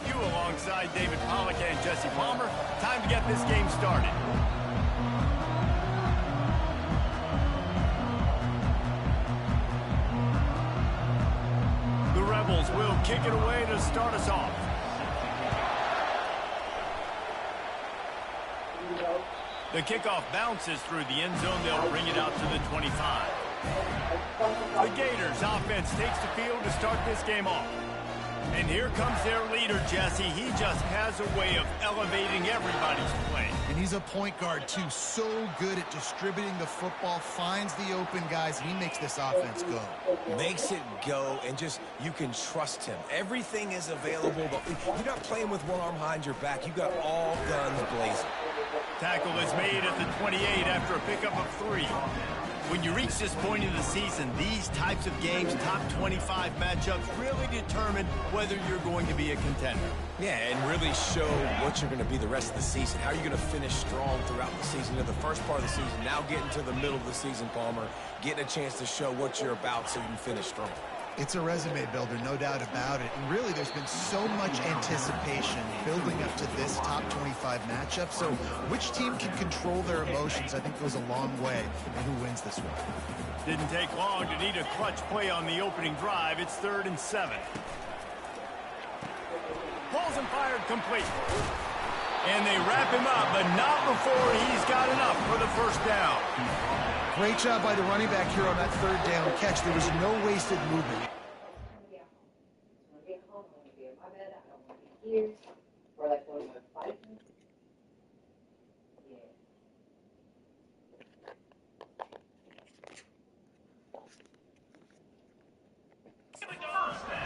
with you alongside David Pollack and Jesse Palmer. Time to get this game started. The Rebels will kick it away to start us off. The kickoff bounces through the end zone. They'll bring it out to the 25. The Gators offense takes the field to start this game off. And here comes their leader, Jesse. He just has a way of elevating everybody's play. And he's a point guard, too. So good at distributing the football, finds the open guys, and he makes this offense go. Makes it go, and just, you can trust him. Everything is available, but you're not playing with one arm behind your back. You got all guns blazing. Tackle is made at the 28 after a pickup of 3. When you reach this point in the season, these types of games, top 25 matchups, really determine whether you're going to be a contender. Yeah, and really show what you're going to be the rest of the season. How are you going to finish strong throughout the season? In the first part of the season, now getting to the middle of the season, Palmer, getting a chance to show what you're about so you can finish strong. It's a resume builder, no doubt about it. And really, there's been so much anticipation building up to this top 25 matchup. So which team can control their emotions, I think, goes a long way in who wins this one. Didn't take long to need a clutch play on the opening drive. It's 3rd and 7. Pulls and fired complete. And they wrap him up, but not before he's got enough for the first down. Great job by the running back here on that 3rd down catch. There was no wasted movement.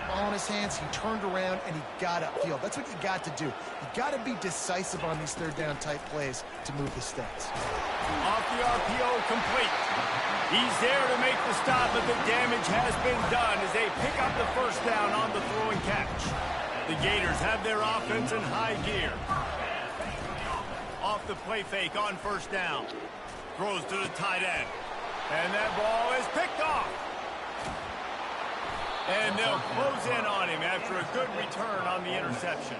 Ball in his hands, he turned around, and he got upfield. That's what you got to do. You got to be decisive on these 3rd down type plays to move the stats. Off the RPO, complete. He's there to make the stop, but the damage has been done as they pick up the first down on the throw and catch. The Gators have their offense in high gear. Off the play fake on first down. Throws to the tight end. And that ball is picked off. And they'll close in on him after a good return on the interception.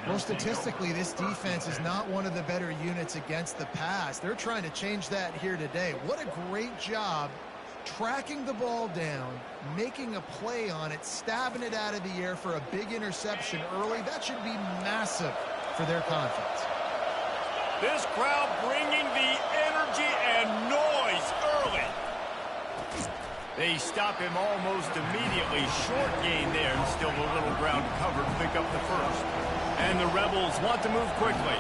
Well, statistically, this defense is not one of the better units against the pass. They're trying to change that here today. What a great job tracking the ball down, making a play on it, stabbing it out of the air for a big interception early. That should be massive for their confidence. This crowd bringing the energy and noise early. They stop him almost immediately. Short gain there, and still a little ground covered to pick up the first. And the Rebels want to move quickly.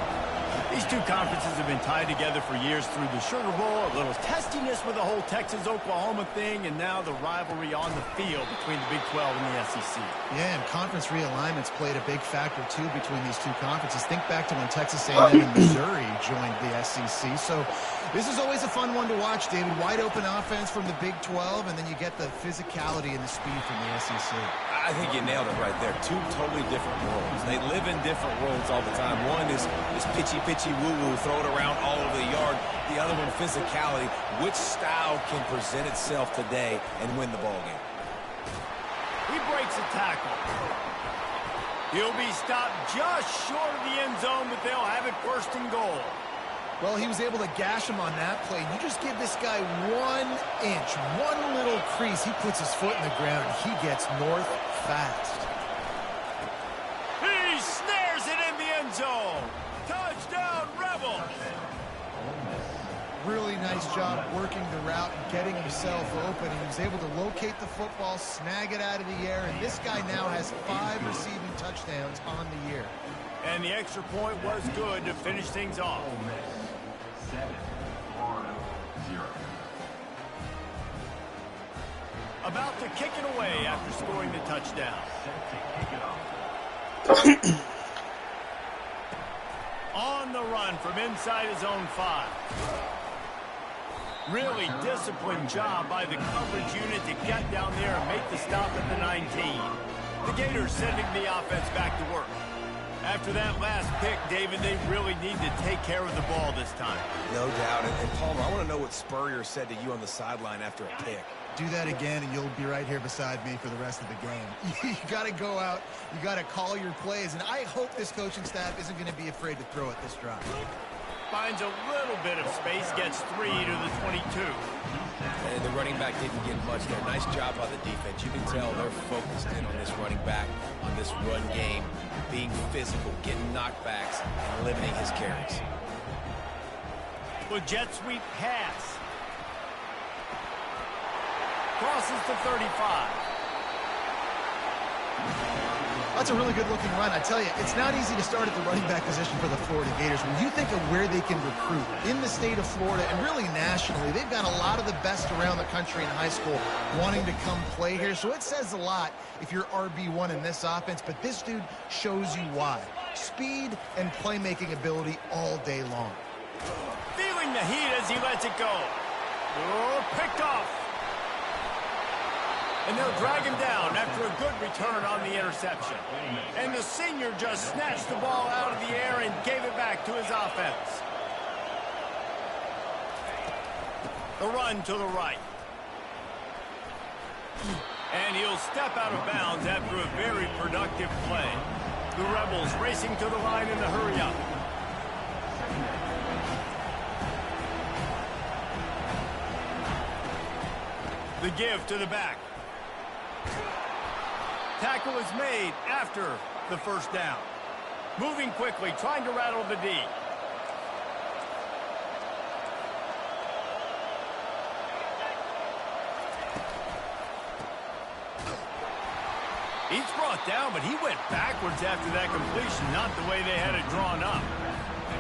These two conferences have been tied together for years through the Sugar Bowl, a little testiness with the whole Texas-Oklahoma thing, and now the rivalry on the field between the Big 12 and the SEC. Yeah, and conference realignments played a big factor, too, between these two conferences. Think back to when Texas A&M and Missouri joined the SEC. So this is always a fun one to watch, David. Wide open offense from the Big 12, and then you get the physicality and the speed from the SEC. I think you nailed it right there. Two totally different worlds. They live in different worlds all the time. One is pitchy, woo-woo, throw it around all over the yard. The other one, physicality. Which style can present itself today and win the ball game? He breaks a tackle. He'll be stopped just short of the end zone, but they'll have it 1st and goal. Well, he was able to gash him on that play. You just give this guy 1 inch, one little crease. He puts his foot in the ground, and he gets north fast. He snares it in the end zone. Touchdown, Rebels. Really nice job working the route and getting himself open. He was able to locate the football, snag it out of the air, and this guy now has 5 receiving touchdowns on the year. And the extra point was good to finish things off. About to kick it away after scoring the touchdown. On the run from inside his own 5. Really disciplined job by the coverage unit to get down there and make the stop at the 19. The Gators sending the offense back to work. After that last pick, David, they really need to take care of the ball this time. No doubt. And Palmer, I want to know what Spurrier said to you on the sideline after a pick. Do that again, and you'll be right here beside me for the rest of the game. You got to go out. You got to call your plays, and I hope this coaching staff isn't going to be afraid to throw it this drive. Finds a little bit of space, gets 3 to the 22. And the running back didn't get much there. Nice job by the defense. You can tell they're focused in on this running back, on this run game, being physical, getting knockbacks, and limiting his carries. With jet sweep pass. Crosses to 35. That's a really good-looking run. I tell you, it's not easy to start at the running back position for the Florida Gators. When you think of where they can recruit in the state of Florida and really nationally, they've got a lot of the best around the country in high school wanting to come play here. So it says a lot if you're RB1 in this offense, but this dude shows you why. Speed and playmaking ability all day long. Feeling the heat as he lets it go. Oh, picked off. And they'll drag him down after a good return on the interception. And the senior just snatched the ball out of the air and gave it back to his offense. The run to the right. And he'll step out of bounds after a very productive play. The Rebels racing to the line in the hurry-up. The give to the back. Tackle is made after the first down. Moving quickly, trying to rattle the D. He's brought down, but he went backwards after that completion, not the way they had it drawn up.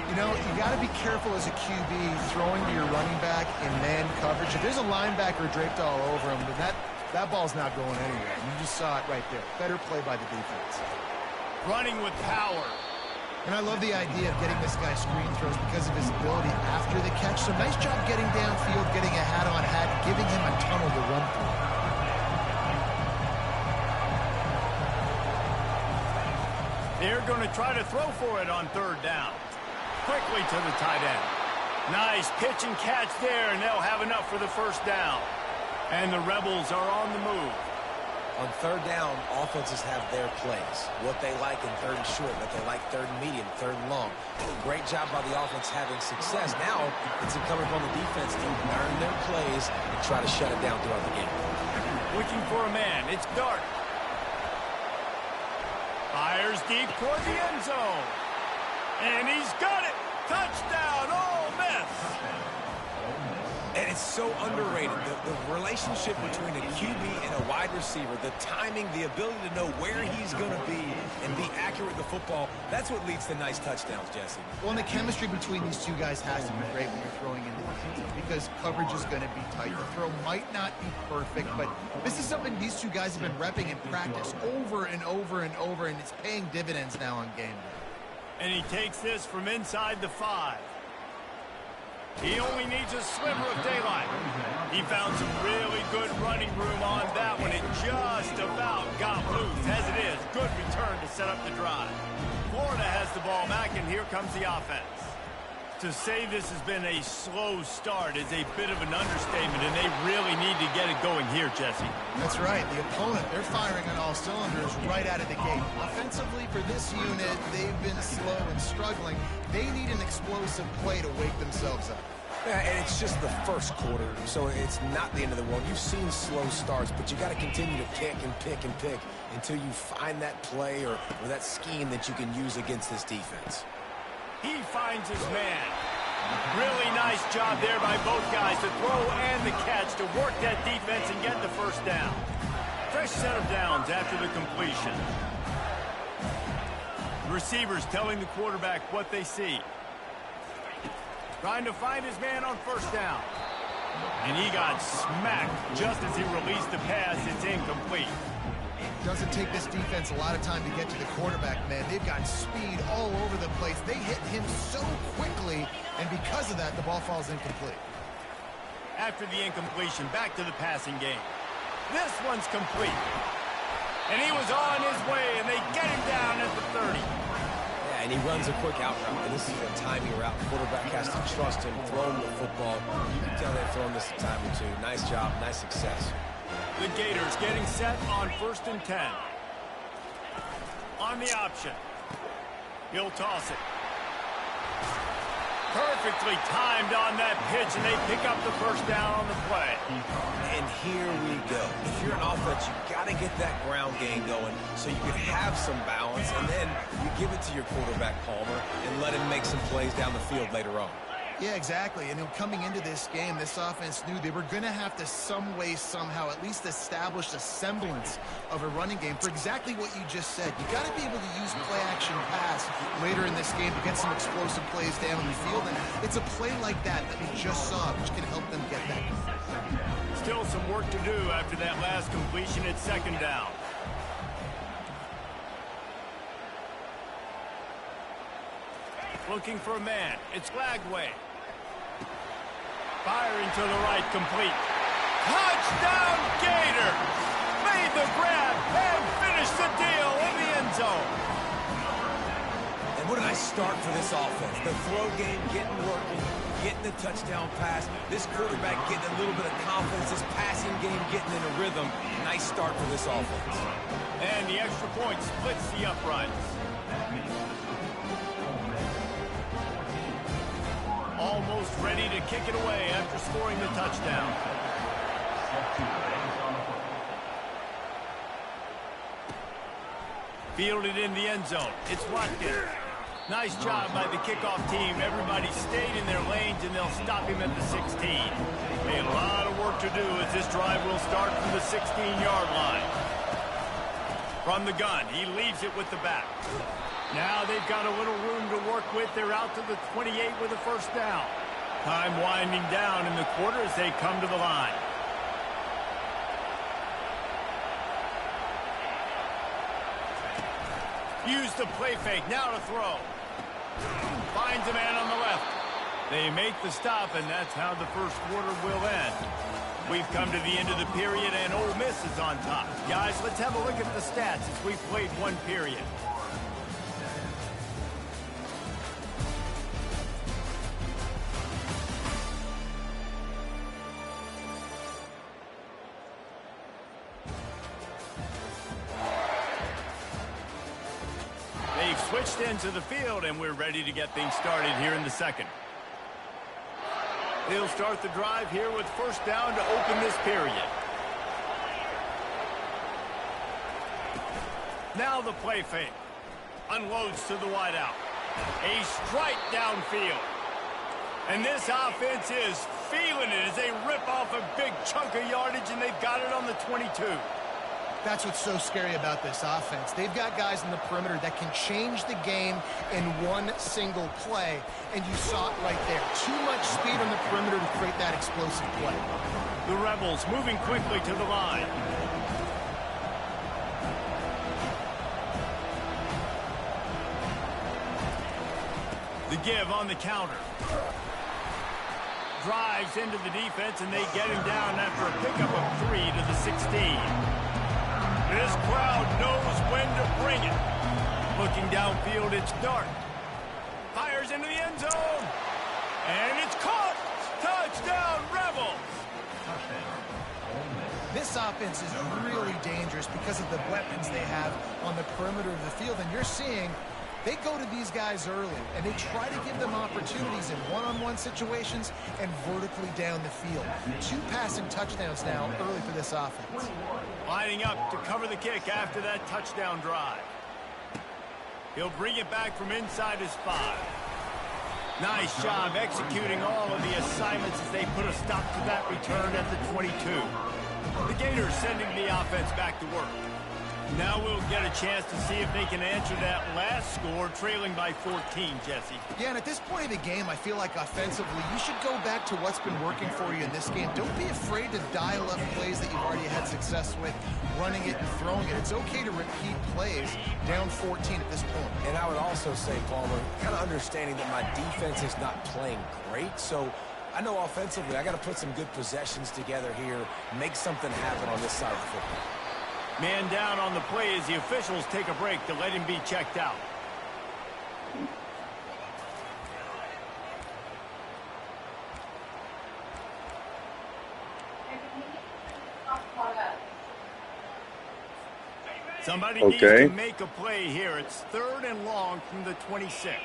You know, you got to be careful as a QB throwing to your running back in man coverage. If there's a linebacker draped all over him, then that ball's not going anywhere. You just saw it right there. Better play by the defense. Running with power. And I love the idea of getting this guy screen throws because of his ability after the catch. So nice job getting downfield, getting a hat-on-hat, giving him a tunnel to run through. They're going to try to throw for it on third down. Quickly to the tight end. Nice pitch and catch there, and they'll have enough for the first down. And the Rebels are on the move. On third down, offenses have their plays. What they like in third and short, what they like third and medium, third and long. Great job by the offense having success. Now it's incumbent upon the defense to learn their plays and try to shut it down throughout the game. Looking for a man. It's Dart. Fires deep toward the end zone. And he's got it. Touchdown, Ole Miss. And it's so underrated. The relationship between a QB and a wide receiver, the timing, the ability to know where he's going to be and be accurate with the football, that's what leads to nice touchdowns, Jesse. Well, and the chemistry between these two guys has to be great when you're throwing into the end zone because coverage is going to be tight. The throw might not be perfect, but this is something these two guys have been repping in practice over and over and over, and it's paying dividends now on game day. And he takes this from inside the 5. He only needs a sliver of daylight. He found some really good running room on that one. It just about got loose. As it is, good return to set up the drive. Florida has the ball back, and here comes the offense. To say this has been a slow start is a bit of an understatement, and they really need to get it going here, Jesse. That's right. The opponent, they're firing on all cylinders right out of the gate. Offensively, for this unit, they've been slow and struggling. They need an explosive play to wake themselves up. Yeah, and it's just the first quarter, so it's not the end of the world. You've seen slow starts, but you got to continue to pick and pick and pick until you find that play or that scheme that you can use against this defense. He finds his man. Really nice job there by both guys to throw and the catch to work that defense and get the first down. Fresh set of downs after the completion. The receivers telling the quarterback what they see. Trying to find his man on first down. And he got smacked just as he released the pass. It's incomplete. Doesn't take this defense a lot of time to get to the quarterback, man. They've got speed all over the place. They hit him so quickly, and because of that, the ball falls incomplete. After the incompletion, back to the passing game. This one's complete. And he was on his way, and they get him down at the 30. Yeah, and he runs a quick out route, and this is a timing route. The quarterback has to trust him, throw him the football. You can tell they've thrown this a time or two. Nice job, nice success. The Gators getting set on 1st and 10. On the option. He'll toss it. Perfectly timed on that pitch, and they pick up the first down on the play. And here we go. If you're an offense, you've got to get that ground game going so you can have some balance, and then you give it to your quarterback, Palmer, and let him make some plays down the field later on. Yeah, exactly. And coming into this game, this offense knew they were going to have to some way, somehow, at least establish a semblance of a running game for exactly what you just said. You got to be able to use play-action pass later in this game to get some explosive plays down the field. And it's a play like that we just saw, which can help them get that. Still some work to do after that last completion at 2nd down. Looking for a man. It's Lagway. Firing to the right, complete. Touchdown, Gator! Made the grab and finished the deal in the end zone. And what a nice start for this offense. The throw game getting working, getting the touchdown pass. This quarterback getting a little bit of confidence. This passing game getting in a rhythm. Nice start for this offense. And the extra point splits the uprights. Almost ready to kick it away after scoring the touchdown. Fielded in the end zone. It's Watkins. Nice job by the kickoff team. Everybody stayed in their lanes, and they'll stop him at the 16. A lot of work to do as this drive will start from the 16-yard line. From the gun, he leaves it with the back. Now they've got a little room to work with. They're out to the 28 with a first down. Time winding down in the quarter as they come to the line. Use the play fake. Now to throw. Finds a man on the left. They make the stop, and that's how the first quarter will end. We've come to the end of the period, and Ole Miss is on top. Guys, let's have a look at the stats as we've played one period. They've switched into the field, and we're ready to get things started here in the second. They'll start the drive here with first down to open this period. Now the play fake. Unloads to the wideout. A strike downfield. And this offense is feeling it as they rip off a big chunk of yardage, and they've got it on the 22. That's what's so scary about this offense. They've got guys in the perimeter that can change the game in one single play, and you saw it right there. Too much speed on the perimeter to create that explosive play. The Rebels moving quickly to the line. The give on the counter. Drives into the defense, and they get him down after a pickup of 3 to the 16. This crowd knows when to bring it. Looking downfield, it's Dart. Fires into the end zone. And it's caught. Touchdown, Rebels. This offense is really dangerous because of the weapons they have on the perimeter of the field. And you're seeing they go to these guys early, and they try to give them opportunities in one-on-one situations and vertically down the field. 2 passing touchdowns now early for this offense. Lining up to cover the kick after that touchdown drive. He'll bring it back from inside his 5. Nice job executing all of the assignments as they put a stop to that return at the 22. The Gators sending the offense back to work. Now we'll get a chance to see if they can answer that last score, trailing by 14, Jesse. Yeah, and at this point of the game, I feel like offensively, you should go back to what's been working for you in this game. Don't be afraid to dial up plays that you've already had success with, running it and throwing it. It's okay to repeat plays down 14 at this point. And I would also say, Palmer, kind of understanding that my defense is not playing great, so I know offensively I got to put some good possessions together here, make something happen on this side of the football. Man down on the play as the officials take a break to let him be checked out. Somebody needs to make a play here. It's 3rd and long from the 26.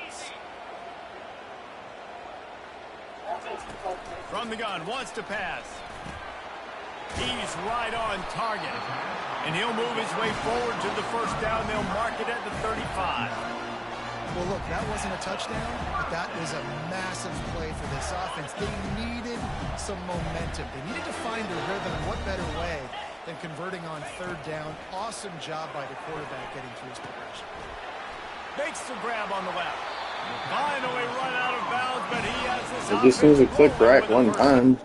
From the gun, wants to pass. He's right on target. And he'll move his way forward to the first down. They'll mark it at the 35. Well, look, that wasn't a touchdown, but that was a massive play for this offense. They needed some momentum. They needed to find a rhythm. What better way than converting on 3rd down? Awesome job by the quarterback getting through his progression. Makes the grab on the left. Finally run out of bounds, but he has this. It just needs to click right one time.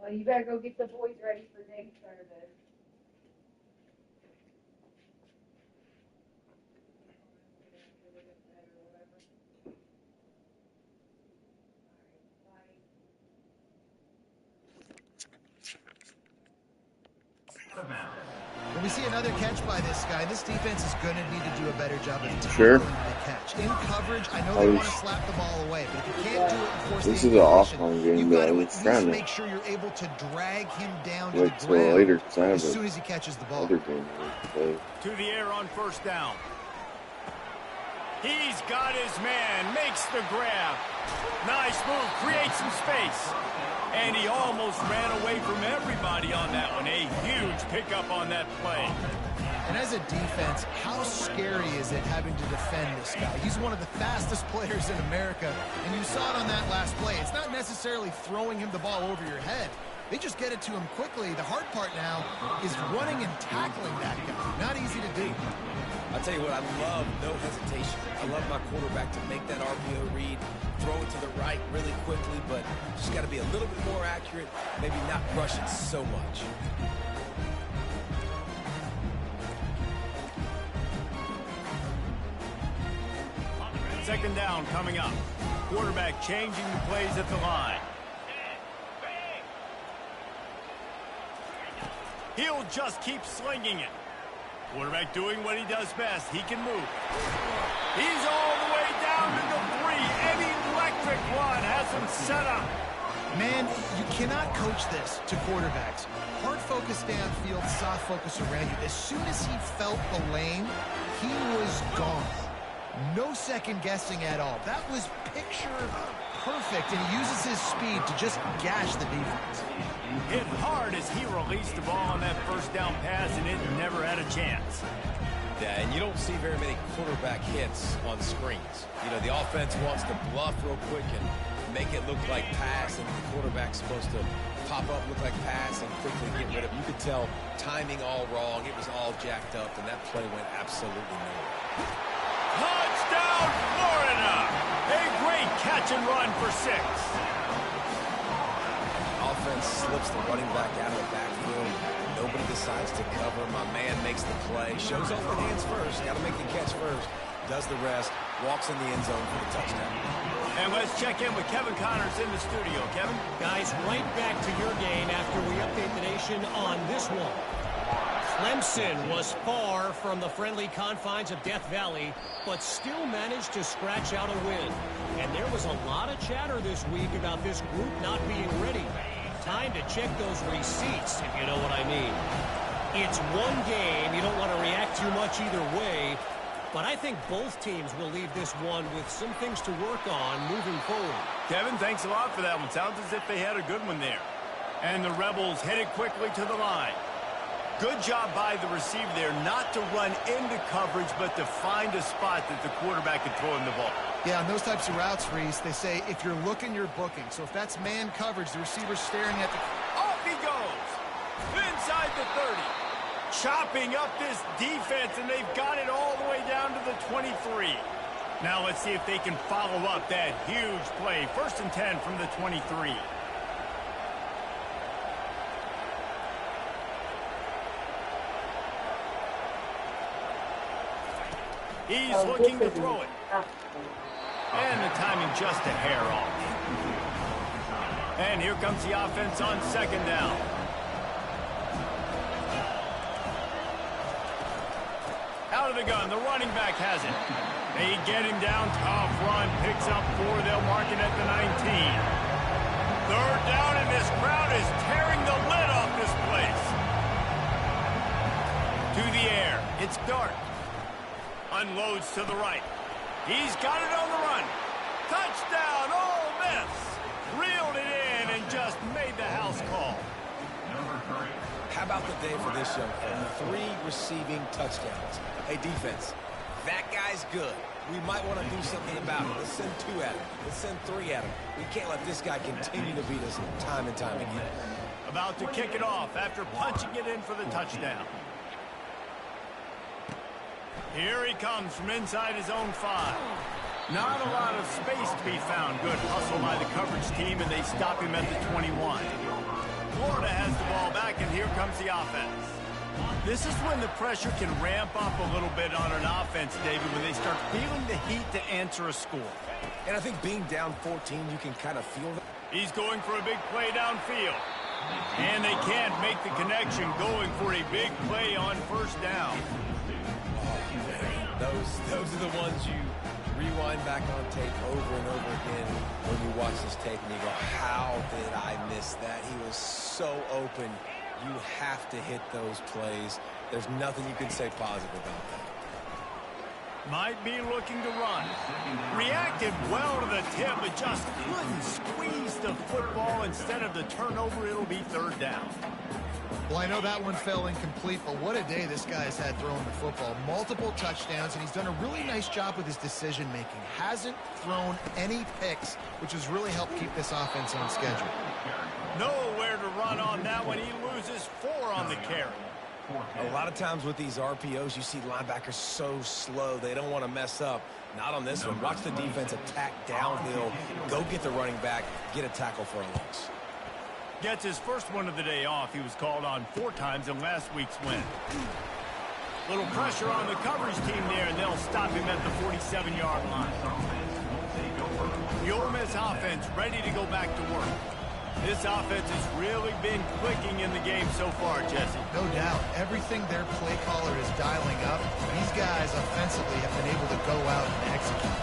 Well, you better go get the boys ready for day service. When we see another catch by this guy, this defense is going to need to do a better job of tackling the catch. In coverage, I know they want to slap the ball away, but if you can't do it and force the incompletion, you've got to at least make sure you're able to drag him down to the ground as soon as he catches the ball. To the air on 1st down. He's got his man, makes the grab. Nice move, creates some space. And he almost ran away from everybody on that one. A huge pickup on that play. And as a defense, how scary is it having to defend this guy? He's one of the fastest players in America, and you saw it on that last play. It's not necessarily throwing him the ball over your head. They just get it to him quickly. The hard part now is running and tackling that guy. Not easy to do. I'll tell you what, I love no hesitation. I love my quarterback to make that RPO read, throw it to the right really quickly, but just got to be a little bit more accurate, maybe not rush it so much. Second down coming up. Quarterback changing the plays at the line. He'll just keep slinging it. Quarterback doing what he does best. He can move. He's all the way down to the 3. An electric run has him set up. Man, you cannot coach this to quarterbacks. Hard focus downfield, soft focus around you. As soon as he felt the lane, he was gone. No second guessing at all. That was picture perfect, and he uses his speed to just gash the defense. Hit hard as he released the ball on that 1st down pass, and it never had a chance. Yeah, and you don't see very many quarterback hits on screens. You know, the offense wants to bluff real quick and make it look like pass, and the quarterback's supposed to pop up, look like pass, and quickly get rid of it. You could tell timing all wrong. It was all jacked up, and that play went absolutely nowhere. Touchdown, Florida! A great catch and run for 6. Offense slips the running back out of the backfield. Nobody decides to cover. My man makes the play. Shows off the hands first. Got to make the catch first. Does the rest. Walks in the end zone for the touchdown. And let's check in with Kevin Connors in the studio. Kevin? Guys, right back to your game after we update the nation on this one. Clemson was far from the friendly confines of Death Valley, but still managed to scratch out a win. And there was a lot of chatter this week about this group not being ready. Time to check those receipts, if you know what I mean. It's one game. You don't want to react too much either way. But I think both teams will leave this one with some things to work on moving forward. Kevin, thanks a lot for that one. Sounds as if they had a good one there. And the Rebels headed quickly to the line. Good job by the receiver there not to run into coverage, but to find a spot that the quarterback could throw him the ball. Yeah, on those types of routes, Reese, they say if you're looking, you're booking. So if that's man coverage, the receiver's staring at the... Off he goes! Inside the 30. Chopping up this defense, and they've got it all the way down to the 23. Now let's see if they can follow up that huge play. 1st and 10 from the 23. He's looking to throw it. And the timing just a hair off. And here comes the offense on 2nd down. Out of the gun, the running back has it. They get him down, tough run, picks up 4, they'll mark it at the 19. 3rd down, and this crowd is tearing the lid off this place. To the air, it's Dart. Unloads to the right. He's got it on the run. Touchdown, Ole Miss. Reeled it in and just made the house call. How about the day for this young fella? 3 receiving touchdowns. Hey, defense, that guy's good. We might want to do something about it. Let's send 2 at him. Let's send 3 at him. We can't let this guy continue to beat us time and time again. About to kick it off after punching it in for the touchdown. Here he comes from inside his own 5. Not a lot of space to be found. Good hustle by the coverage team, and they stop him at the 21. Florida has the ball back, and here comes the offense. This is when the pressure can ramp up a little bit on an offense, David, when they start feeling the heat to answer a score. And I think being down 14, you can kind of feel that. He's going for a big play downfield. And they can't make the connection, going for a big play on 1st down. Those are the ones you rewind back on tape over and over again when you watch this tape and you go, how did I miss that? He was so open. You have to hit those plays. There's nothing you can say positive about that. Might be looking to run. Reacted well to the tip, but just couldn't squeeze the football. Instead of the turnover, it'll be 3rd down. Well, I know that one fell incomplete, but what a day this guy has had throwing the football. Multiple touchdowns, and he's done a really nice job with his decision-making. Hasn't thrown any picks, which has really helped keep this offense on schedule. Nowhere to run on that one. He loses 4 on the carry. A lot of times with these RPOs, you see linebackers so slow. They don't want to mess up. Not on this one. Watch the defense attack downhill. Go get the running back. Get a tackle for a loss. Gets his first one of the day off. He was called on 4 times in last week's win. Little pressure on the coverage team there, and they'll stop him at the 47-yard line. The Ole Miss offense ready to go back to work. This offense has really been clicking in the game so far, Jesse. No doubt. Everything their play caller is dialing up, these guys offensively have been able to go out and execute.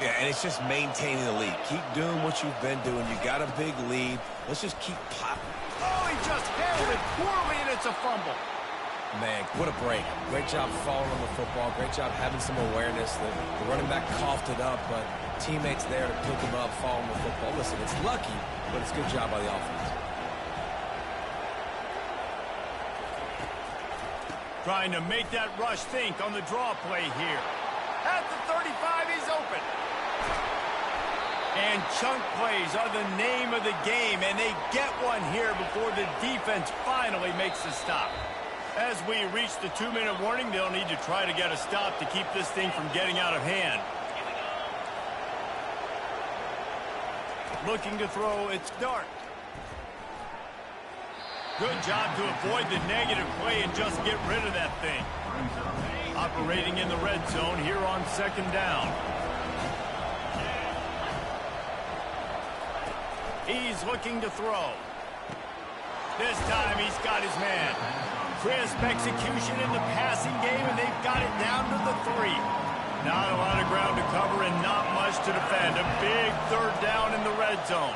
Yeah, and it's just maintaining the lead. Keep doing what you've been doing. You got a big lead. Let's just keep popping. Oh, he just handled it poorly, and it's a fumble. Man, what a break. Great job following on the football. Great job having some awareness. The running back coughed it up, but teammates there to pick him up, following the football. Listen, it's lucky, but it's a good job by the offense. Trying to make that rush think on the draw play here. At the 35, he's open. And chunk plays are the name of the game, and they get one here before the defense finally makes the stop. As we reach the 2-minute warning, they'll need to try to get a stop to keep this thing from getting out of hand. Looking to throw, it's Dart. Good job to avoid the negative play and just get rid of that thing. Operating in the red zone here on 2nd down. He's looking to throw. This time he's got his man. Crisp execution in the passing game, and they've got it down to the 3. Not a lot of ground to cover and not much to defend. A big 3rd down in the red zone.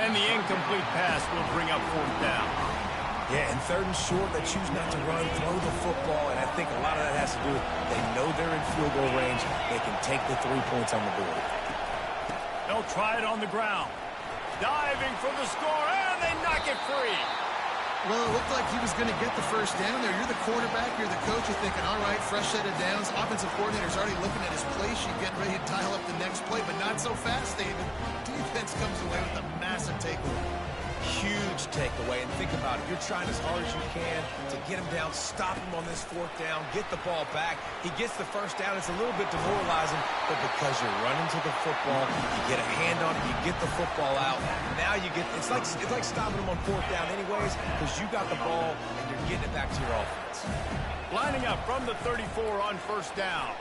And the incomplete pass will bring up 4th down. Yeah, and 3rd and short, they choose not to run, throw the football, and I think a lot of that has to do with they know they're in field goal range. They can take the 3 points on the board. They'll try it on the ground. Diving for the score, and they knock it free. Well, it looked like he was going to get the first down there. You're the quarterback, you're the coach, you're thinking, all right, fresh set of downs. Offensive coordinator's already looking at his play sheet, getting ready to dial up the next play, but not so fast, David. Defense comes away with a massive takeaway. Huge takeaway. And think about it. You're trying as hard as you can to get him down, stop him on this fourth down, get the ball back. He gets the first down. It's a little bit demoralizing, but because you're running to the football, you get a hand on it, you get the football out. Now you get, it's like stopping him on fourth down anyways, because you got the ball and you're getting it back to your offense. Lining up from the 34 on first down.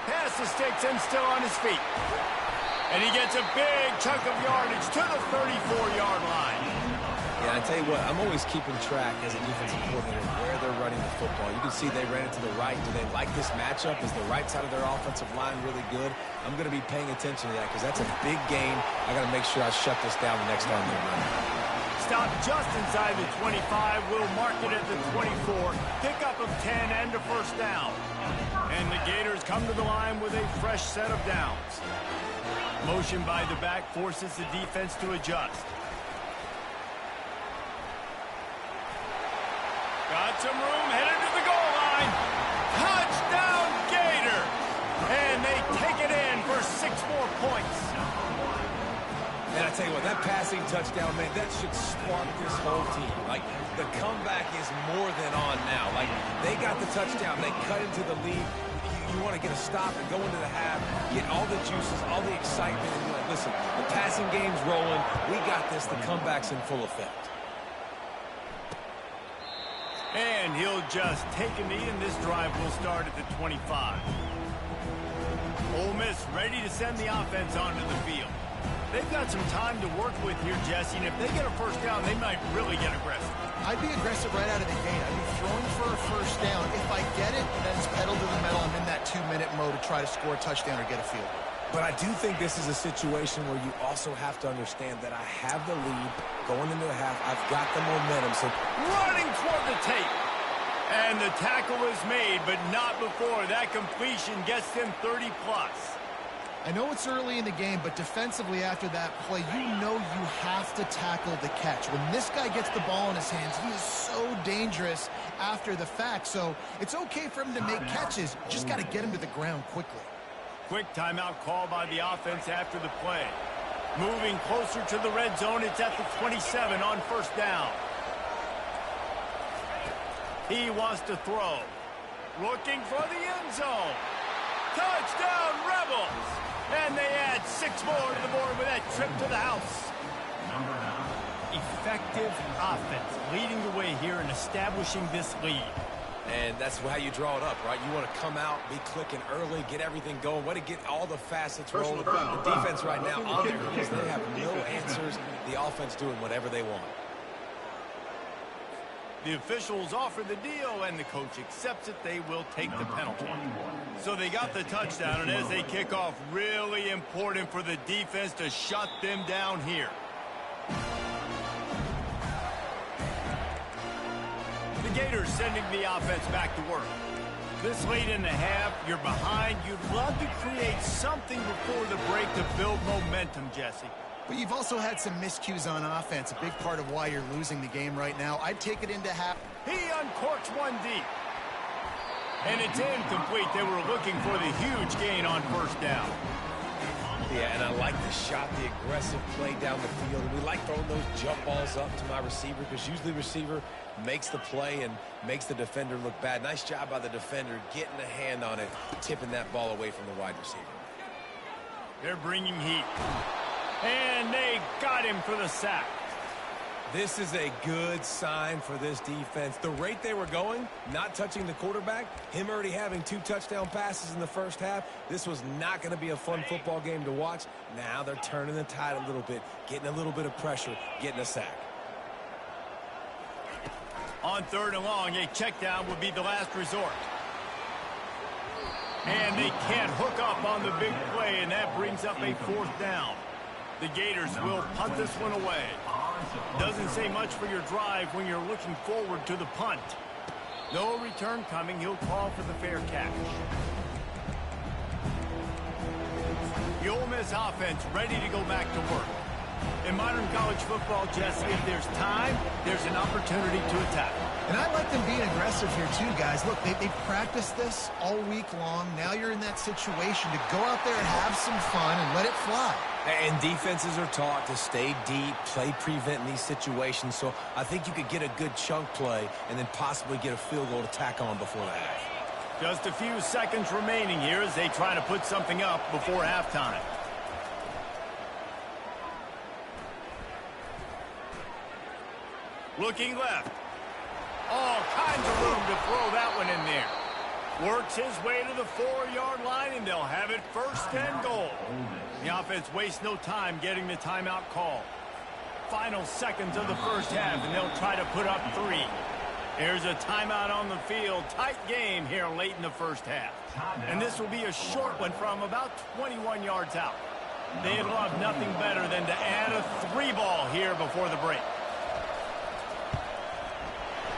Pass the sticks and still on his feet. And he gets a big chunk of yardage to the 34-yard line. Yeah, I tell you what, I'm always keeping track as a defensive coordinator where they're running the football. You can see they ran it to the right. Do they like this matchup? Is the right side of their offensive line really good? I'm going to be paying attention to that because that's a big game. I got to make sure I shut this down the next time they run it. Stop just inside the 25. We'll mark it at the 24. Pick up of 10 and a first down. And the Gators come to the line with a fresh set of downs. Motion by the back forces the defense to adjust. Got some room, headed to the goal line. Touchdown, Gator! And they take it in for 6 more points. And I tell you what, that passing touchdown, man, that should spark this whole team. Like, the comeback is more than on now. Like, they got the touchdown. They cut into the lead. You want to get a stop and go into the half, get all the juices, all the excitement, and be like, listen, the passing game's rolling. We got this. The comeback's in full effect. And he'll just take a knee, and this drive will start at the 25. Ole Miss ready to send the offense onto the field. They've got some time to work with here, Jesse, and if they get a first down, they might really get aggressive. I'd be aggressive right out of the gate. I'd be throwing for a first down. If I get it, then it's pedal to the metal. I'm in that 2-minute mode to try to score a touchdown or get a field. But I do think this is a situation where you also have to understand that I have the lead going into the half. I've got the momentum. So running toward the tape. And the tackle is made, but not before that completion gets them 30-plus. I know it's early in the game, but defensively after that play, you know you have to tackle the catch. When this guy gets the ball in his hands, he is so dangerous after the fact. So it's okay for him to make catches. You just got to get him to the ground quickly. Quick timeout call by the offense after the play. Moving closer to the red zone, it's at the 27 on first down. He wants to throw. Looking for the end zone. Touchdown, Rebels! And they add 6 more to the board with that trip to the house. Effective offense leading the way here in establishing this lead. And that's how you draw it up, right? You want to come out, be clicking early, get everything going, want to get all the facets rolling. The defense right now on their heels, they have no answers. The offense doing whatever they want. The officials offer the deal, and the coach accepts it. They will take the penalty. So they got the touchdown, and as they kick off, really important for the defense to shut them down here. The Gators sending the offense back to work. This late in the half, you're behind. You'd love to create something before the break to build momentum, Jesse. But you've also had some miscues on offense, a big part of why you're losing the game right now. I'd take it into half. He uncorks one deep. And it's incomplete. They were looking for the huge gain on first down. Yeah, and I like the shot, the aggressive play down the field. And we like throwing those jump balls up to my receiver because usually the receiver makes the play and makes the defender look bad. Nice job by the defender getting a hand on it, tipping that ball away from the wide receiver. They're bringing heat. And they got him for the sack. This is a good sign for this defense. The rate they were going, not touching the quarterback, him already having 2 touchdown passes in the first half, this was not going to be a fun football game to watch. Now they're turning the tide a little bit, getting a little bit of pressure, getting a sack. On 3rd and long, a check down would be the last resort. And they can't hook up on the big play, and that brings up a 4th down. The Gators will punt this one away. Doesn't say much for your drive when you're looking forward to the punt. No return coming. He'll call for the fair catch. The Ole Miss offense ready to go back to work. In modern college football, Jesse, if there's time, there's an opportunity to attack. And I like them being aggressive here too, guys. Look, they practiced this all week long. Now you're in that situation to go out there and have some fun and let it fly. And defenses are taught to stay deep, play prevent in these situations. So I think you could get a good chunk play and then possibly get a field goal to tack on before the half. Just a few seconds remaining here as they try to put something up before halftime. Looking left. All kinds of room to throw that one in there. Works his way to the 4-yard line, and they'll have it 1st and goal. The offense wastes no time getting the timeout call. Final seconds of the first half, and they'll try to put up 3. Here's a timeout on the field. Tight game here late in the first half. And this will be a short one from about 21 yards out. They'd love nothing better than to add a 3 ball here before the break.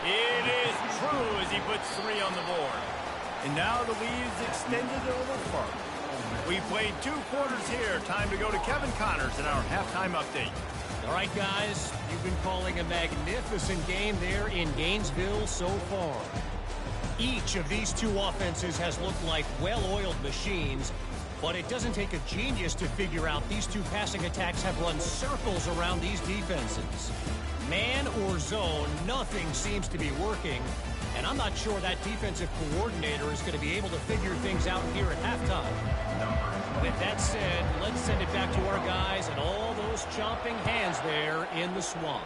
It is true as he puts 3 on the board. And now the lead's extended a little further. We played 2 quarters here. Time to go to Kevin Connors in our halftime update. All right, guys, you've been calling a magnificent game there in Gainesville so far. Each of these 2 offenses has looked like well-oiled machines, but it doesn't take a genius to figure out these 2 passing attacks have run circles around these defenses. Man or zone, nothing seems to be working, and I'm not sure that defensive coordinator is going to be able to figure things out here at halftime. With that said, let's send it back to our guys and all those chomping hands there in the swamp.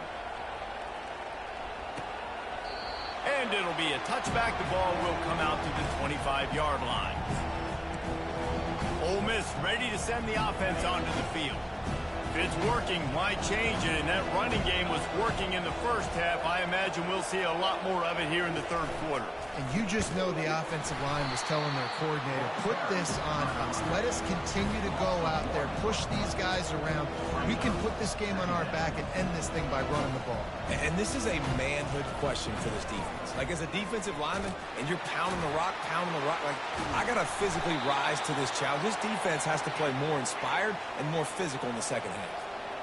And it'll be a touchback. The ball will come out to the 25-yard line. Ole Miss ready to send the offense onto the field. If it's working, why change it? And that running game was working in the first half. I imagine we'll see a lot more of it here in the 3rd quarter. And you just know the offensive line was telling their coordinator, put this on us. Let us continue to go out there, push these guys around. We can put this game on our back and end this thing by running the ball. And this is a manhood question for this defense. Like, as a defensive lineman, and you're pounding the rock, like, I got to physically rise to this challenge. This defense has to play more inspired and more physical in the second half.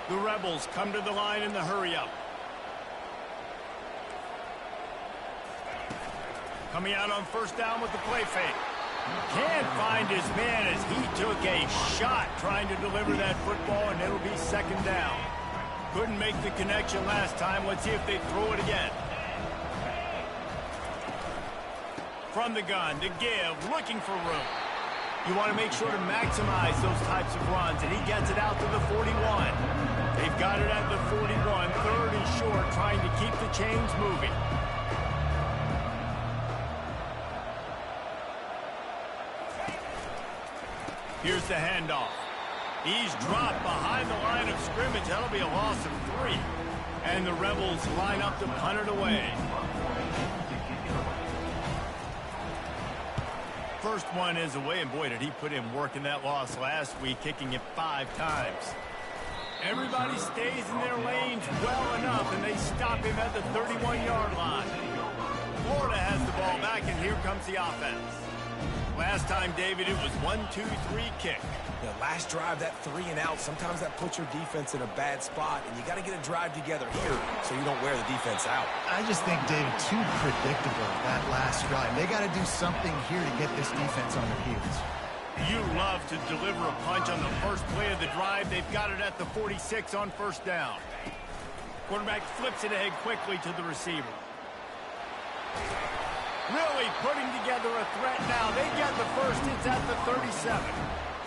The Rebels come to the line in the hurry-up. Coming out on 1st down with the play fake. Can't find his man as he took a shot trying to deliver that football, and it'll be 2nd down. Couldn't make the connection last time. Let's see if they throw it again. From the gun, to give, looking for room. You want to make sure to maximize those types of runs, and he gets it out to the 41. They've got it at the 41, 3rd and short, trying to keep the chains moving. Here's the handoff. He's dropped behind the line of scrimmage. That'll be a loss of 3. And the Rebels line up to punt it away. First one is away, and boy, did he put in work in that loss last week, kicking it 5 times. Everybody stays in their lanes well enough, and they stop him at the 31-yard line. Florida has the ball back, and here comes the offense. Last time, David, it was 1-2-3 kick. The last drive, that 3 and out, sometimes that puts your defense in a bad spot, and you got to get a drive together here so you don't wear the defense out. I just think, David, too predictable, that last drive. They got to do something here to get this defense on their heels. You love to deliver a punch on the first play of the drive. They've got it at the 46 on 1st down. Quarterback flips it ahead quickly to the receiver. Really putting together a threat now. They get the first. It's at the 37.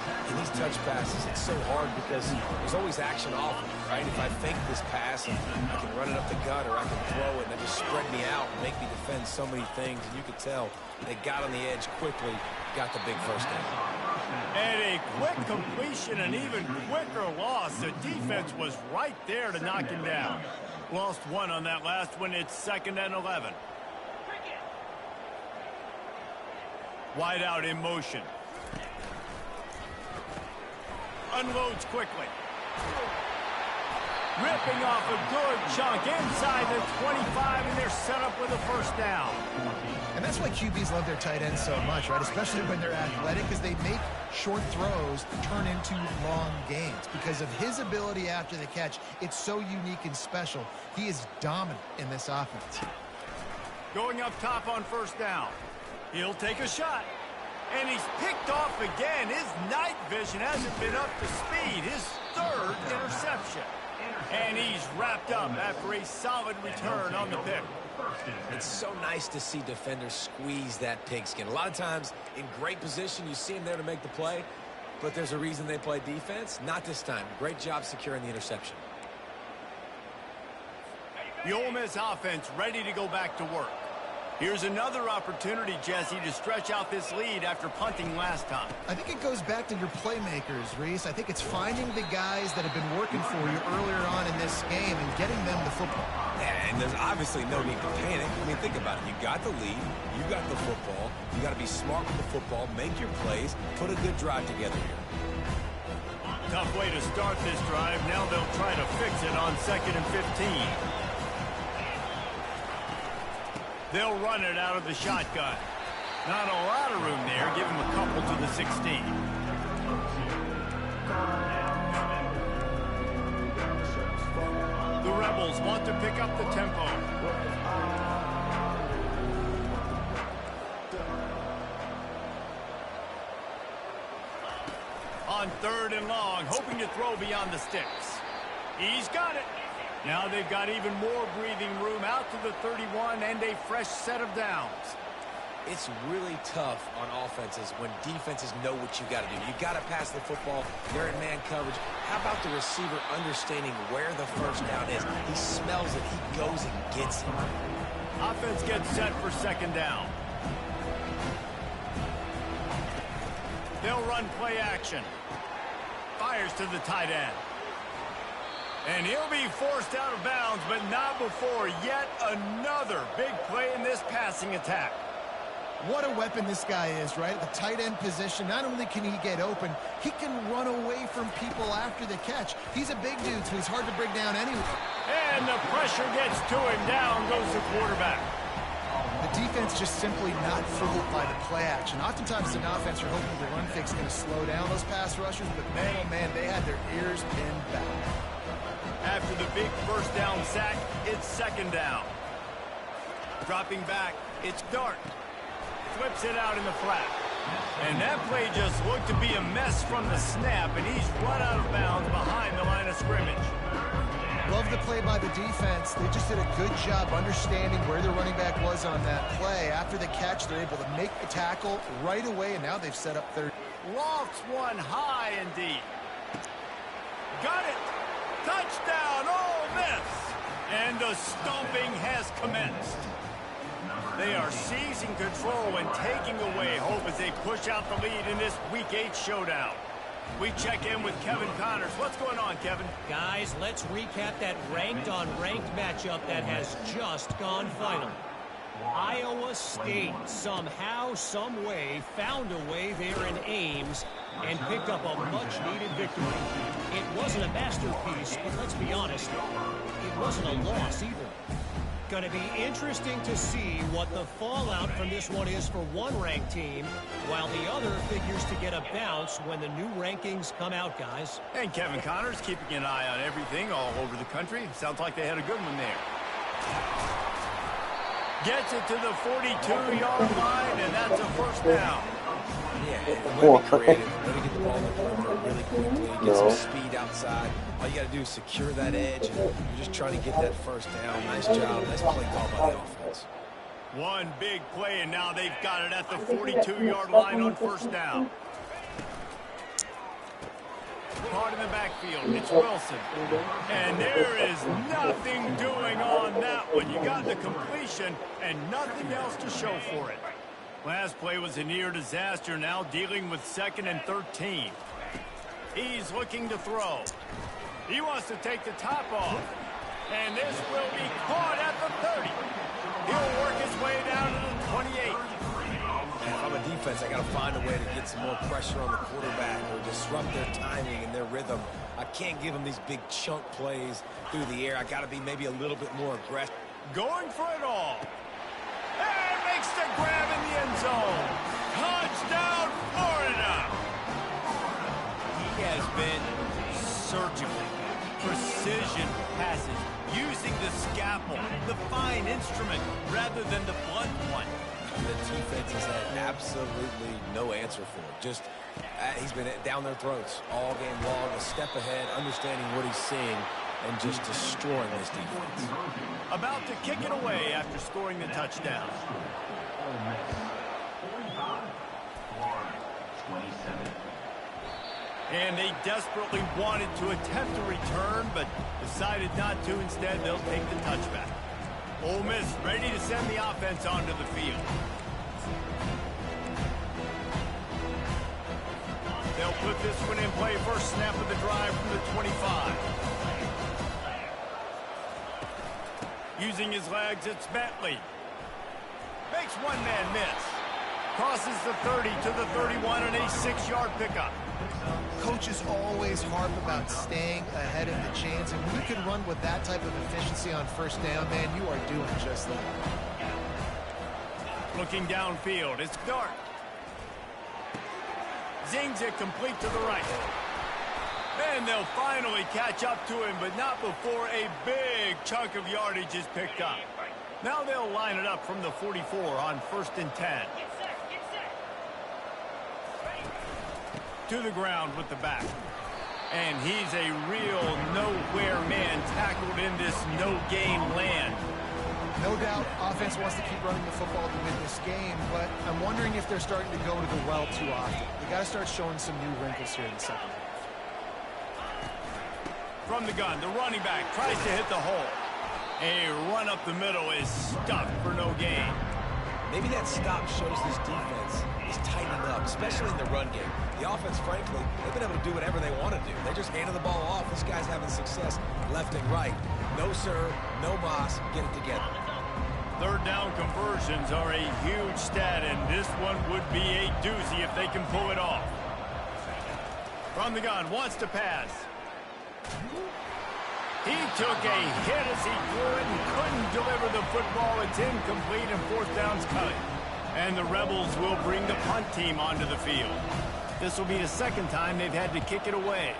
In these touch passes, it's so hard because there's always action off of it, right? If I fake this pass, I can run it up the gut or I can throw it and it just spread me out and make me defend so many things. And you could tell they got on the edge quickly, got the big first down. And a quick completion, an even quicker loss. The defense was right there to knock him down. Lost 1 on that last one. It's 2nd and 11. Wide out in motion. Unloads quickly. Ripping off a good chunk inside the 25, and they're set up with a 1st down. And that's why QBs love their tight ends so much, right? Especially when they're athletic, because they make short throws turn into long gains. Because of his ability after the catch, it's so unique and special. He is dominant in this offense. Going up top on first down. He'll take a shot. And he's picked off again. His night vision hasn't been up to speed. His third interception. And he's wrapped up after a solid return on the pick. It's so nice to see defenders squeeze that pigskin. A lot of times in great position, you see them there to make the play, but there's a reason they play defense. Not this time. Great job securing the interception. The Ole Miss offense ready to go back to work. Here's another opportunity, Jesse, to stretch out this lead after punting last time. I think it goes back to your playmakers, Reese. I think it's finding the guys that have been working for you earlier on in this game and getting them the football. Yeah, and there's obviously no need to panic. I mean, think about it. You got the lead. You got the football. You got to be smart with the football, make your plays, put a good drive together here. Tough way to start this drive. Now they'll try to fix it on 2nd and 15. They'll run it out of the shotgun. Not a lot of room there. Give him a couple to the 16. The Rebels want to pick up the tempo. On 3rd and long, hoping to throw beyond the sticks. He's got it. Now they've got even more breathing room out to the 31 and a fresh set of downs. It's really tough on offenses when defenses know what you got to do. You got to pass the football. They're in man coverage. How about the receiver understanding where the first down is? He smells it. He goes and gets it. Offense gets set for 2nd down. They'll run play action. Fires to the tight end. And he'll be forced out of bounds, but not before yet another big play in this passing attack. What a weapon this guy is, right? At the tight end position, not only can he get open, he can run away from people after the catch. He's a big dude, so he's hard to bring down anyway. And the pressure gets to him. Down goes the quarterback. The defense just simply not fooled by the play action. Oftentimes, as an offense, you're hoping the run fix is going to slow down those pass rushers, but man, oh man, they had their ears pinned back. After the big first down sack, it's 2nd down. Dropping back, it's Dart. Flips it out in the flat. And that play just looked to be a mess from the snap, and he's run out of bounds behind the line of scrimmage. Love the play by the defense. They just did a good job understanding where the running back was on that play. After the catch, they're able to make the tackle right away, and now they've set up 3rd. Lofts one high and deep. Got it. Touchdown, Ole Miss. And the stomping has commenced. They are seizing control and taking away hope as they push out the lead in this Week 8 showdown. We check in with Kevin Connors. What's going on, Kevin? Guys, let's recap that ranked-on-ranked matchup that has just gone final. Iowa State somehow, some way, found a way there in Ames and picked up a much-needed victory. It wasn't a masterpiece, but let's be honest, it wasn't a loss either. Going to be interesting to see what the fallout from this one is for one ranked team, while the other figures to get a bounce when the new rankings come out, guys. And Kevin Connors keeping an eye on everything all over the country. Sounds like they had a good one there. Gets it to the 42-yard line, and that's a first down. Yeah, and let me creative. Let me get the ball in the perimeter really quickly, get some speed outside. All you got to do is secure that edge, and you're just trying to get that first down. Nice job. Nice play call by the offense. One big play, and now they've got it at the 42-yard line on first down. Caught in the backfield. It's Wilson. And there is nothing doing on that one. You got the completion and nothing else to show for it. Last play was a near disaster, now dealing with 2nd and 13. He's looking to throw. He wants to take the top off. And this will be caught at the 30. He'll work his way down to the 28. If I'm a defense, I got to find a way to get some more pressure on the quarterback or disrupt their timing and their rhythm. I can't give them these big chunk plays through the air. I got to be maybe a little bit more aggressive. Going for it all. And makes the grab in the end zone. Touchdown, Florida. He has been surgical. precision passes, using the scalpel, the fine instrument, rather than the blunt one. The defense has had absolutely no answer for it. Just, he's been down their throats all game long, a step ahead, understanding what he's seeing, and just destroying this defense. About to kick it away after scoring the touchdown. And they desperately wanted to attempt a return, but decided not to. Instead, they'll take the touchback. Ole Miss ready to send the offense onto the field. They'll put this one in play. First snap of the drive from the 25. Using his legs, it's Bentley. Makes one man miss. Crosses the 30 to the 31 on a 6-yard pickup. Coaches always harp about staying ahead of the chains, and when you can run with that type of efficiency on first down, man, you are doing just that. Looking downfield, it's Dart. Zings it complete to the right. And they'll finally catch up to him, but not before a big chunk of yardage is picked up. Now they'll line it up from the 44 on 1st and 10. To the ground with the back. And he's a real nowhere man tackled in this no-gain land. No doubt, offense wants to keep running the football to win this game, but I'm wondering if they're starting to go to the well too often. They got to start showing some new wrinkles here in the second half. From the gun, the running back tries to hit the hole. A run up the middle is stuck for no gain. Maybe that stop shows this defense is tightening up, especially in the run game. The offense, frankly, they've been able to do whatever they want to do. They're just handing the ball off. This guy's having success left and right. No sir, no mas, get it together. Third down conversions are a huge stat, and this one would be a doozy if they can pull it off. From the gun, wants to pass. He took a hit as he threw it and couldn't deliver the football. It's incomplete and 4th down's coming. And the Rebels will bring the punt team onto the field. This will be the second time they've had to kick it away.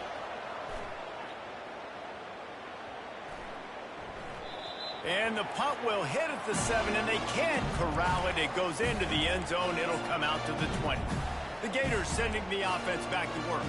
And the punt will hit at the 7, and they can't corral it. It goes into the end zone. It'll come out to the 20. The Gators sending the offense back to work.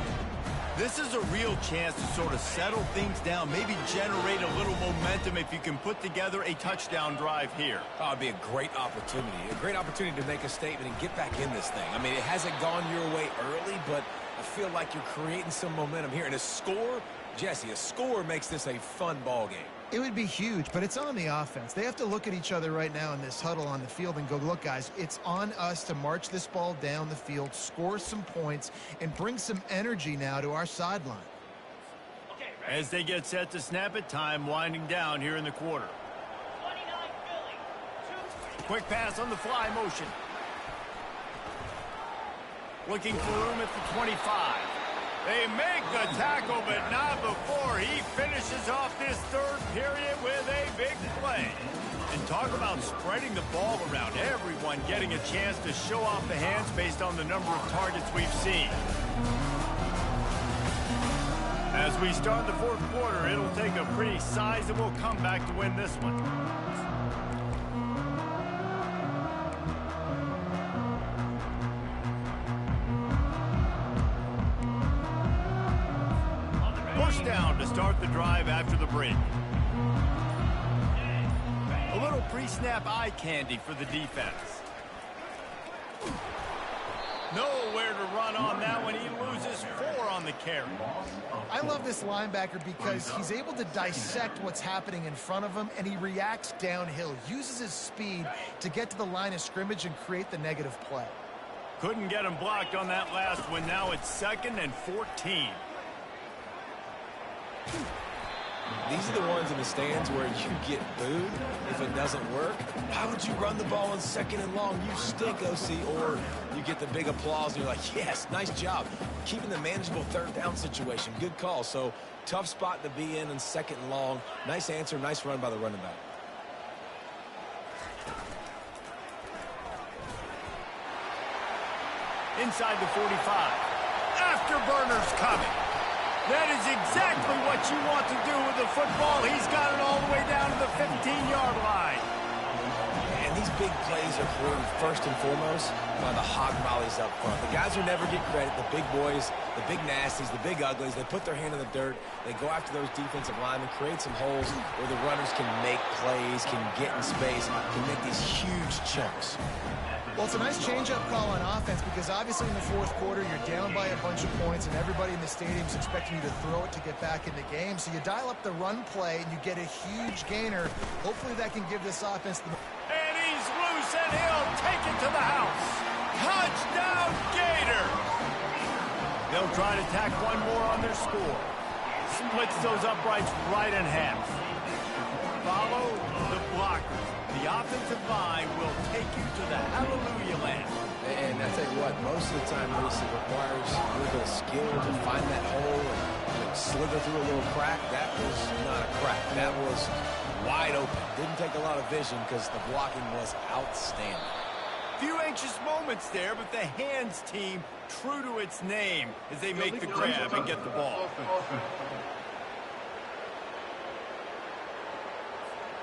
This is a real chance to sort of settle things down, maybe generate a little momentum if you can put together a touchdown drive here. Oh, it'd be a great opportunity to make a statement and get back in this thing. I mean, it hasn't gone your way early, but I feel like you're creating some momentum here. And a score, Jesse, a score makes this a fun ball game. It would be huge, but it's on the offense. They have to look at each other right now in this huddle on the field and go, look, guys, it's on us to march this ball down the field, score some points, and bring some energy now to our sideline. As they get set to snap it, time winding down here in the quarter. Quick pass on the fly motion. Looking for room at the 25. They make the tackle, but not before he finishes off this third period with a big play. And talk about spreading the ball around. Everyone getting a chance to show off the hands based on the number of targets we've seen. As we start the 4th quarter, it'll take a pretty sizable comeback to win this one. First down to start the drive after the break. A little pre-snap eye candy for the defense. Nowhere to run on that one. He loses 4 on the carry. I love this linebacker because he's able to dissect what's happening in front of him, and he reacts downhill, uses his speed to get to the line of scrimmage and create the negative play. Couldn't get him blocked on that last one. Now it's 2nd and 14. These are the ones in the stands where you get booed if it doesn't work. How would you run the ball on 2nd and long? You stink, OC. Or you get the big applause and you're like, yes, nice job. Keeping the manageable 3rd down situation. Good call. So tough spot to be in 2nd and long. Nice answer, nice run by the running back. Inside the 45. Afterburners coming. That is exactly what you want to do with the football. He's got it all the way down to the 15-yard line. And these big plays are created first and foremost by the hog mollies up front. The guys who never get credit, the big boys, the big nasties, the big uglies, they put their hand in the dirt. They go after those defensive linemen, create some holes where the runners can make plays, can get in space, can make these huge chunks. Well, it's a nice change-up call on offense because obviously in the fourth quarter, you're down by a bunch of points and everybody in the stadium is expecting you to throw it to get back in the game. So you dial up the run play and you get a huge gainer. Hopefully that can give this offense the... And he's loose and he'll take it to the house. Touchdown, Gator! They'll try to tack one more on their score. Splits those uprights right in half. Follow the blockers. The offensive line will take you to the hallelujah land. And I tell you what, most of the time, Reese, it requires a little bit of skill to find that hole and slither through a little crack. That was not a crack. That was wide open. Didn't take a lot of vision because the blocking was outstanding. Few anxious moments there, but the hands team true to its name as they make the grab and get the ball.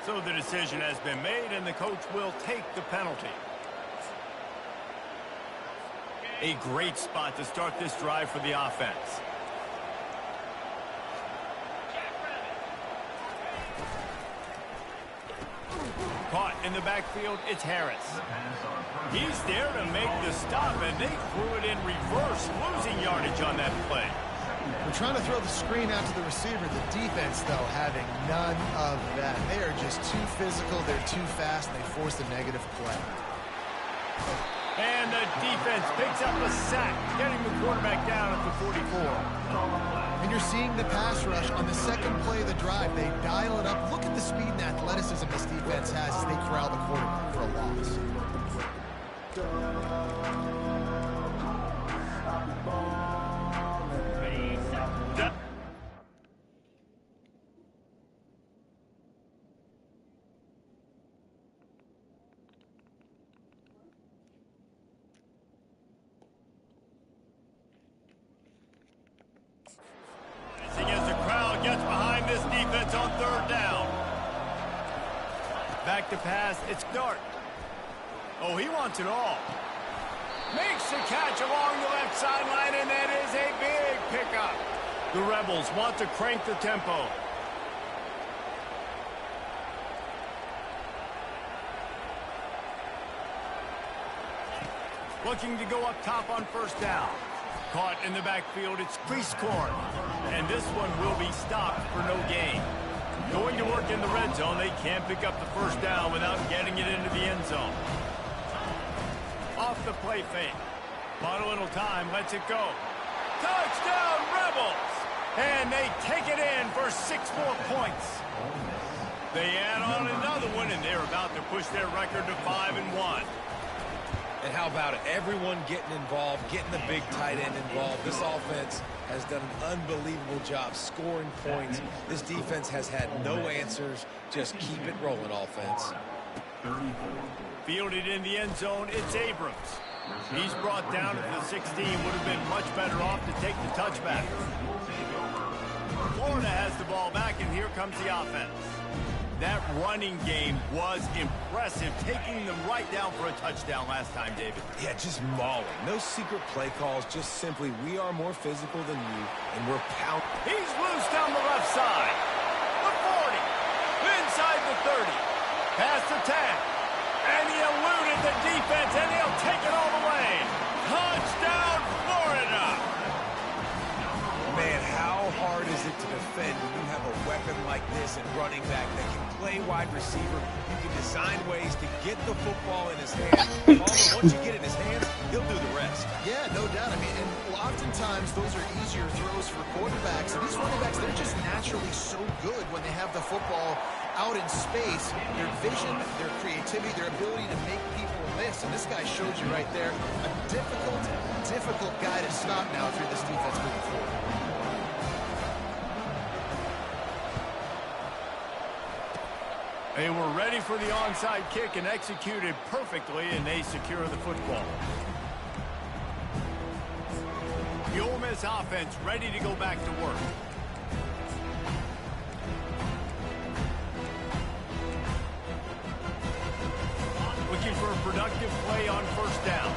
So the decision has been made, and the coach will take the penalty. A great spot to start this drive for the offense. Caught in the backfield, it's Harris. He's there to make the stop, and they threw it in reverse, losing yardage on that play. We're trying to throw the screen out to the receiver. The defense, though, having none of that. They are just too physical, they're too fast, and they force a negative play. And the defense picks up a sack, getting the quarterback down at the 44. And you're seeing the pass rush on the second play of the drive. They dial it up. Look at the speed and athleticism this defense has as they corral the quarterback for a loss. As the crowd gets behind this defense on third down. Back to pass, it's Dart. Oh, he wants it all. Makes the catch along the left sideline, and that is a big pickup. The Rebels want to crank the tempo. Looking to go up top on first down. Caught in the backfield, it's Priestcorn. And this one will be stopped for no gain. Going to work in the red zone, they can't pick up the first down without getting it into the end zone. Off the play fake. Bought a little time, lets it go. Touchdown, Rebels! And they take it in for 6 more points. They add on another one, and they're about to push their record to 5-1. And how about it? Everyone getting involved, getting the big tight end involved. This offense has done an unbelievable job scoring points. This defense has had no answers. Just keep it rolling, offense. Fielded in the end zone, it's Abrams. He's brought down at the 16. Would have been much better off to take the touchback. Florida has the ball back, and here comes the offense. That running game was impressive, taking them right down for a touchdown last time, David. Yeah, just mauling. No secret play calls, just simply we are more physical than you, and we're pounding. He's loose down the left side. The 40. Inside the 30. Past the 10. And he eluded the defense, and he'll take it all the way. Touchdown, Florida! Man, how hard is it to defend when you have a weapon like this at running back that can play wide receiver? You can design ways to get the football in his hands. Once you get it in his hands, he'll do the rest. Yeah, no doubt. I mean, and oftentimes those are easier throws for quarterbacks. And these running backs, they're just naturally so good when they have the football out in space. Their vision, their creativity, their ability to make people miss. And this guy showed you right there a difficult guy to stop now if you're this defense moving forward. They were ready for the onside kick and executed perfectly, and they secure the football. The Ole Miss offense ready to go back to work. Looking for a productive play on first down.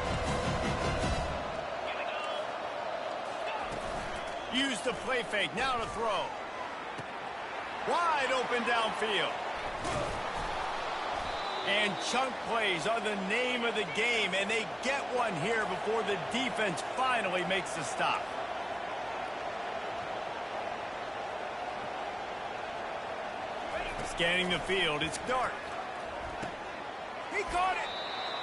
Use the play fake. Now to throw. Wide open downfield. And chunk plays are the name of the game, and they get one here before the defense finally makes the stop. Scanning the field, it's dark. He caught it.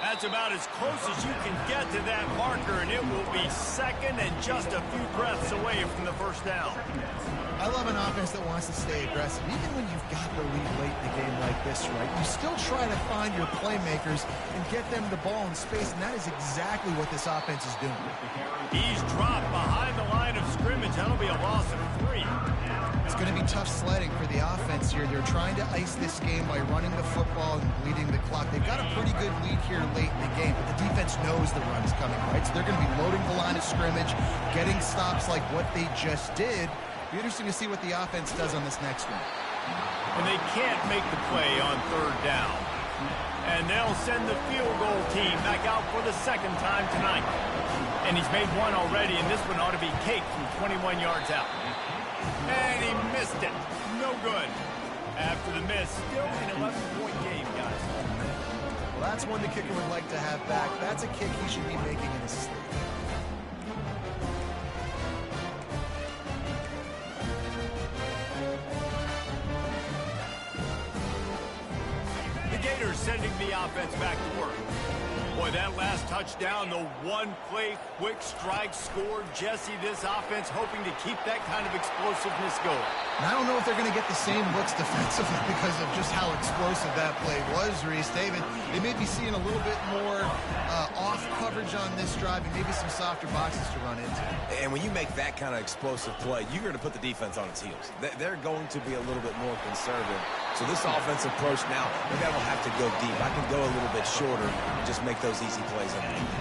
That's about as close as you can get to that marker, and it will be second and just a few breaths away from the first down. I love an offense that wants to stay aggressive. Even when you've got the lead late in a game like this, right, you still try to find your playmakers and get them the ball in space, and that is exactly what this offense is doing. He's dropped behind the line of scrimmage. That'll be a loss of 3. It's going to be tough sledding for the offense here. They're trying to ice this game by running the football and bleeding the clock. They've got a pretty good lead here late in the game, but the defense knows the run's coming, right? So they're going to be loading the line of scrimmage, getting stops like what they just did. Be interesting to see what the offense does on this next one. And they can't make the play on third down. And they'll send the field goal team back out for the second time tonight. And he's made one already, and this one ought to be cake from 21 yards out. And he missed it. No good. After the miss, still an 11-point game, guys. Well, that's one the kicker would like to have back. That's a kick he should be making in his sleep. The Gators sending the offense back to work. Boy, that last touchdown, the one-play quick strike score. Jesse, this offense hoping to keep that kind of explosiveness going. And I don't know if they're going to get the same looks defensively because of just how explosive that play was, Reese. David, they may be seeing a little bit more off coverage on this drive and maybe some softer boxes to run into. And when you make that kind of explosive play, you're going to put the defense on its heels. They're going to be a little bit more conservative. So this offensive approach now, maybe I don't have to go deep. I can go a little bit shorter and just make those easy plays underneath.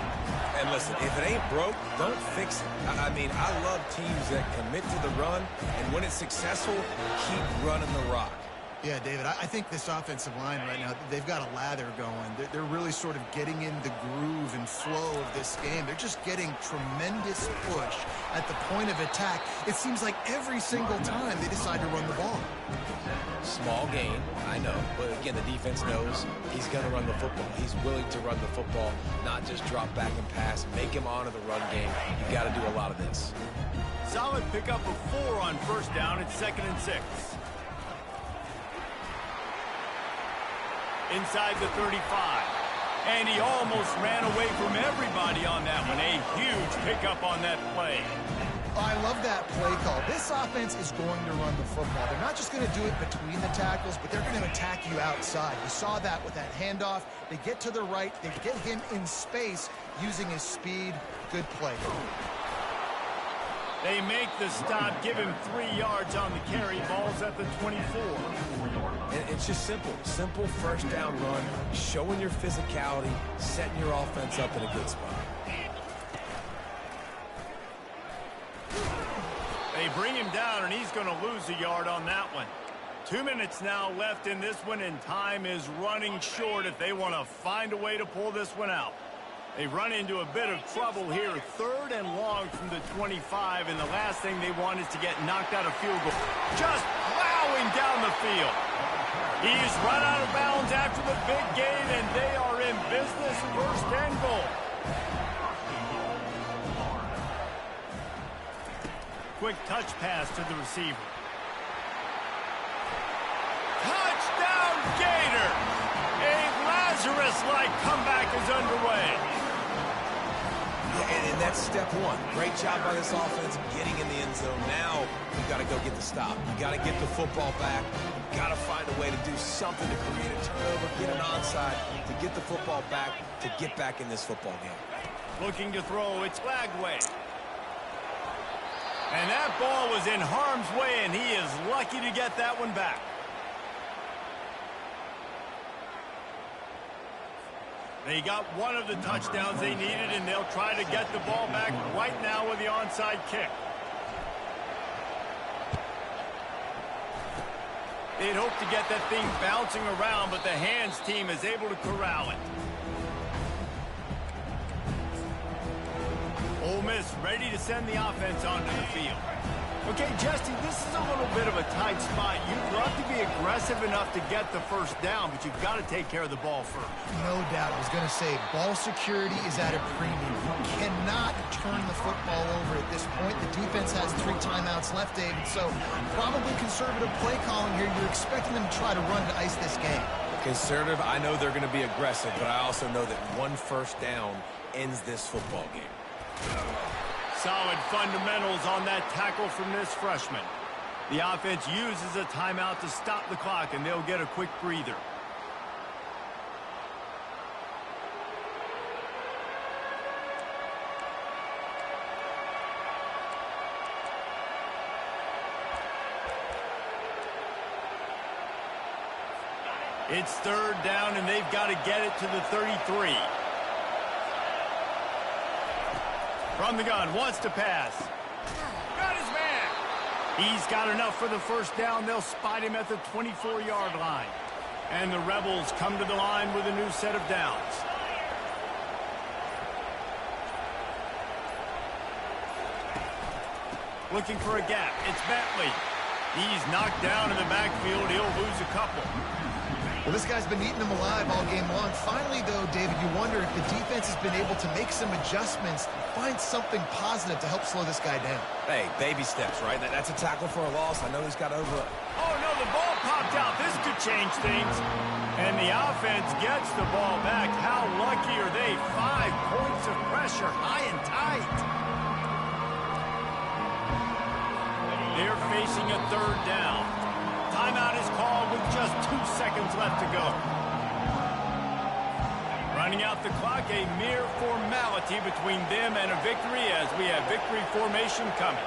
And listen, if it ain't broke, don't fix it. I mean, I love teams that commit to the run, and when it's successful, keep running the rock. Yeah, David, I think this offensive line right now, they've got a lather going. They're really sort of getting in the groove and flow of this game. They're just getting tremendous push at the point of attack. It seems like every single time they decide to run the ball. Small gain, I know. But again, the defense knows he's going to run the football. He's willing to run the football, not just drop back and pass. Make him honor the run game. You got to do a lot of this. Solid pickup of 4 on first down. It's 2nd and 6. Inside the 35. And he almost ran away from everybody on that one. A huge pickup on that play. I love that play call. This offense is going to run the football. They're not just going to do it between the tackles, but they're going to attack you outside. You saw that with that handoff. They get to the right. They get him in space using his speed. Good play. They make the stop, give him 3 yards on the carry. Ball's at the 24. And it's just simple. Simple first down run, showing your physicality, setting your offense up in a good spot. They bring him down, and he's going to lose a yard on that one. 2 minutes now left in this one, and time is running short if they want to find a way to pull this one out. They run into a bit of trouble here. 3rd and long from the 25, and the last thing they want is to get knocked out of field goal. Just plowing down the field. He's run out of bounds after the big gain, and they are in business. 1st and goal. Quick touch pass to the receiver. Touchdown, Gator! A Lazarus-like comeback is underway. Yeah, and that's step 1. Great job by this offense getting in the end zone. Now you've got to go get the stop. You got to get the football back. You've got to find a way to do something to create a turnover, get an onside, to get the football back, to get back in this football game. Looking to throw, it's Lagway. And that ball was in harm's way, and he is lucky to get that one back. They got one of the touchdowns they needed, and they'll try to get the ball back right now with the onside kick. They'd hope to get that thing bouncing around, but the hands team is able to corral it. Ole Miss ready to send the offense onto the field. Okay, Jesse, this is a little bit of a tight spot. You'd love to be aggressive enough to get the first down, but you've got to take care of the ball first. No doubt. I was going to say, ball security is at a premium. You cannot turn the football over at this point. The defense has 3 timeouts left, David, so probably conservative play calling here. You're expecting them to try to run to ice this game. Conservative, I know they're going to be aggressive, but I also know that one first down ends this football game. Solid fundamentals on that tackle from this freshman. The offense uses a timeout to stop the clock, and they'll get a quick breather. It's 3rd down, and they've got to get it to the 33. From the gun, wants to pass. Got his man. He's got enough for the first down. They'll spot him at the 24-yard line. And the Rebels come to the line with a new set of downs. Looking for a gap. It's Bentley. He's knocked down in the backfield. He'll lose a couple. Well, this guy's been eating them alive all game long. Finally, though, David, you wonder if the defense has been able to make some adjustments, find something positive to help slow this guy down. Hey, baby steps, right? That's a tackle for a loss. I know he's got over it. Oh, no, the ball popped out. This could change things. And the offense gets the ball back. How lucky are they? 5 points of pressure, high and tight. They're facing a 3rd down. Timeout is called with just 2 seconds left to go. Running out the clock, a mere formality between them and a victory as we have victory formation coming.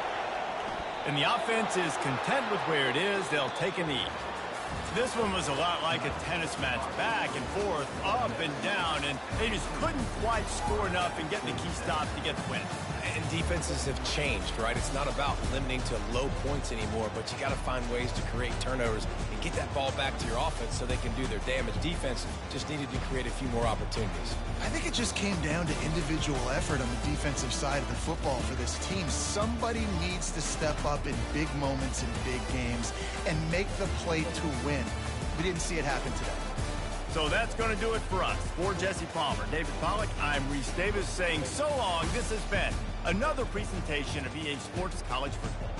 And the offense is content with where it is. They'll take a knee. This one was a lot like a tennis match, back and forth, up and down, and they just couldn't quite score enough and get the key stop to get the win. And defenses have changed, right? It's not about limiting to low points anymore, but you got to find ways to create turnovers and get that ball back to your offense so they can do their damage. Defense just needed to create a few more opportunities. I think it just came down to individual effort on the defensive side of the football for this team. Somebody needs to step up in big moments in big games and make the play to win. We didn't see it happen today. So that's going to do it for us. For Jesse Palmer, David Pollack, I'm Reese Davis saying so long. This has been another presentation of EA Sports College Football.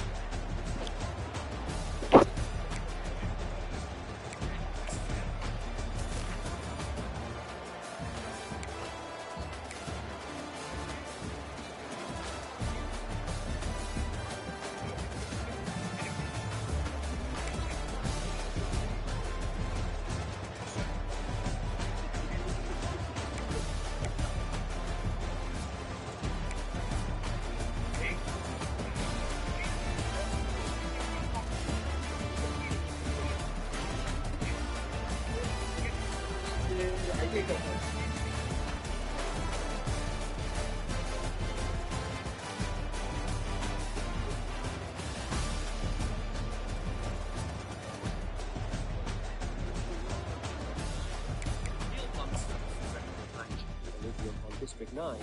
District 9.